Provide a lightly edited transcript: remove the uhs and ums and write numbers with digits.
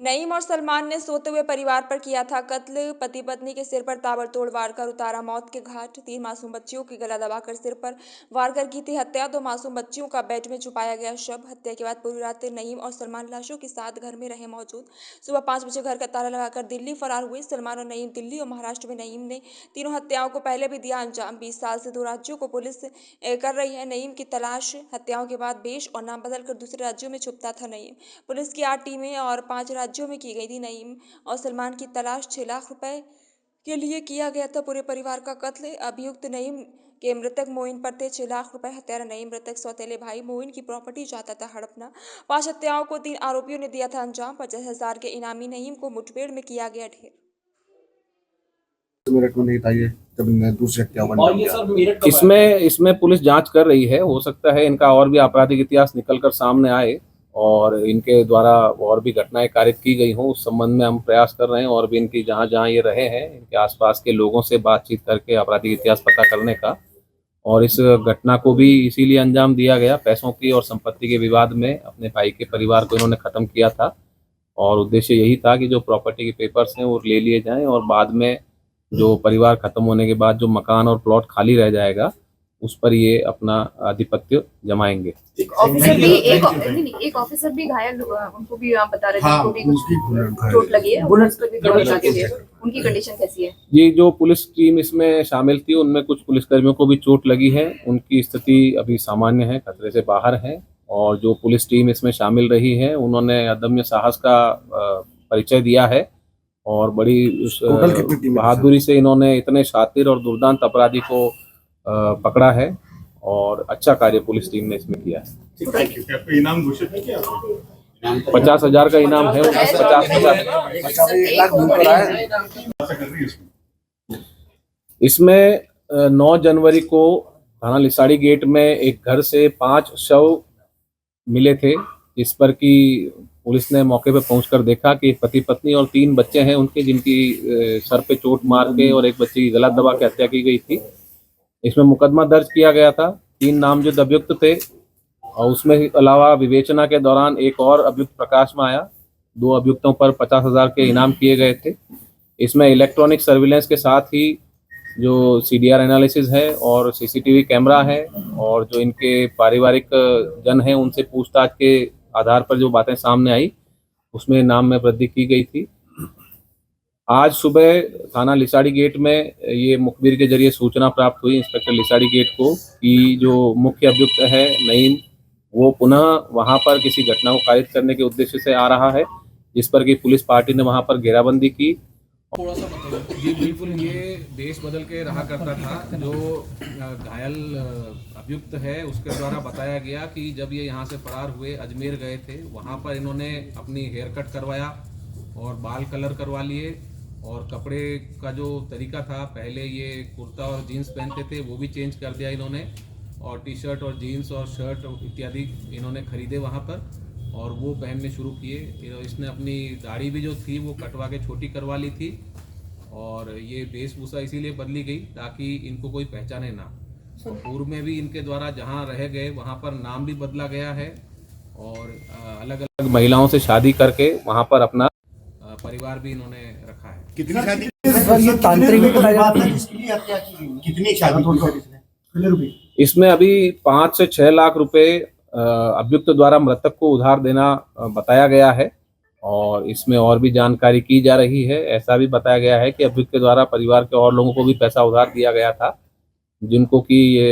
नईम और सलमान ने सोते हुए परिवार पर किया था कत्ल। पति पत्नी के सिर पर ताबड़तोड़ वार कर उतारा मौत के घाट। 3 मासूम बच्चियों की गला दबाकर सिर पर वार कर की थी हत्या। 2 मासूम बच्चियों का बेड में छुपाया गया शव। हत्या के बाद पूरी रात नईम और सलमान लाशों के साथ घर में रहे मौजूद। सुबह 5 बजे घर का ताला लगाकर दिल्ली फरार हुए। सलमान और नईम दिल्ली और महाराष्ट्र में। नईम ने तीनों हत्याओं को पहले भी दिया अंजाम। 20 साल से 2 राज्यों को पुलिस कर रही है नईम की तलाश। हत्याओं के बाद वेश और नाम बदलकर दूसरे राज्यों में छुपता था नईम। पुलिस की 8 टीमें और 5 राज्यों में की गई थी। नईम और सलमान की तलाश। 6 लाख रुपए के लिए किया गया था पूरे परिवार का कत्ल। अभियुक्त नईम के मृतक मोइन पर थे 6 लाख रुपए। हत्यारा नईम मृतक सौतेले भाई मोइन की प्रॉपर्टी चाहता था हड़पना। 5 हत्याओं को 3 आरोपियों ने दिया था अंजाम। 50,000 के इनामी नईम को मुठभेड़ में किया गया ढेर। मेरठ में नहीं था ये, जब दूसरी हत्या इसमें इसमें पुलिस जांच कर रही है। हो सकता है इनका और भी आपराधिक इतिहास निकलकर सामने आए और इनके द्वारा और भी घटनाएं कारित की गई हों। उस संबंध में हम प्रयास कर रहे हैं और भी इनकी जहां जहां ये रहे हैं इनके आसपास के लोगों से बातचीत करके आपराधिक इतिहास पता करने का। और इस घटना को भी इसीलिए अंजाम दिया गया, पैसों की और संपत्ति के विवाद में अपने भाई के परिवार को इन्होंने खत्म किया था। और उद्देश्य यही था कि जो प्रॉपर्टी के पेपर्स हैं वो ले लिए जाएं और बाद में जो परिवार खत्म होने के बाद जो मकान और प्लॉट खाली रह जाएगा उस पर ये अपना आधिपत्य जमाएंगे। एक ऑफिसर भी घायल हुआ, उनको भी आप बता रहे थे। हाँ, उनको भी कुछ चोट लगी है। उनकी कंडीशन कैसी है? ये जो पुलिस टीम इसमें शामिल थी उनमें कुछ पुलिसकर्मियों को भी चोट लगी है। उनकी स्थिति अभी सामान्य है, खतरे से बाहर है। और जो पुलिस टीम इसमें शामिल रही है उन्होंने अदम्य साहस का परिचय दिया है और बड़ी बहादुरी से इन्होंने इतने शातिर और दुर्दांत अपराधी को पकड़ा है और अच्छा कार्य पुलिस टीम ने इसमें किया है। इनाम घोषित है क्या? 50,000 का इनाम है। 50,000 इसमें 9 जनवरी को थाना लिसाड़ी गेट में एक घर से 5 शव मिले थे, जिस पर कि पुलिस ने मौके पर पहुंचकर देखा कि पति पत्नी और 3 बच्चे हैं उनके, जिनकी सर पे चोट मार के और एक बच्चे की गला दबा के हत्या की गई थी। इसमें मुकदमा दर्ज किया गया था। 3 नामजद अभियुक्त थे और उसमें अलावा विवेचना के दौरान एक और अभियुक्त प्रकाश में आया। 2 अभियुक्तों पर 50,000 के इनाम किए गए थे। इसमें इलेक्ट्रॉनिक सर्विलेंस के साथ ही जो CDR एनालिसिस है और CCTV कैमरा है और जो इनके पारिवारिक जन हैं उनसे पूछताछ के आधार पर जो बातें सामने आई उसमें नाम में वृद्धि की गई थी। आज सुबह थाना लिसाड़ी गेट में ये मुखबिर के जरिए सूचना प्राप्त हुई इंस्पेक्टर लिसाड़ी गेट को कि जो मुख्य अभियुक्त है नईम, वो पुनः वहां पर किसी घटना को कारित करने के उद्देश्य से आ रहा है, जिस पर कि पुलिस पार्टी ने वहां पर घेराबंदी की। थोड़ा सा बताइए। जी बिल्कुल, ये देश बदल के रहा करता था। जो घायल अभियुक्त है उसके द्वारा बताया गया कि जब ये यहाँ से फरार हुए अजमेर गए थे, वहाँ पर इन्होंने अपनी हेयर कट करवाया और बाल कलर करवा लिए और कपड़े का जो तरीका था, पहले ये कुर्ता और जीन्स पहनते थे वो भी चेंज कर दिया इन्होंने और टी-शर्ट और जीन्स और शर्ट इत्यादि इन्होंने खरीदे वहाँ पर और वो पहनने शुरू किए। इसने अपनी दाढ़ी भी जो थी वो कटवा के छोटी करवा ली थी और ये वेशभूषा इसीलिए बदली गई ताकि इनको कोई पहचाने ना। पूर्व में भी इनके द्वारा जहाँ रह गए वहाँ पर नाम भी बदला गया है और अलग अलग महिलाओं से शादी करके वहाँ पर अपना परिवार भी इन्होंने रखा है। कितनी शादी? कितनी शादी? इसमें अभी 5 से 6 लाख रुपए अभियुक्त द्वारा मृतक को उधार देना बताया गया है और इसमें और भी जानकारी की जा रही है। ऐसा भी बताया गया है कि अभियुक्त के द्वारा परिवार के और लोगों को भी पैसा उधार दिया गया था, जिनको कि ये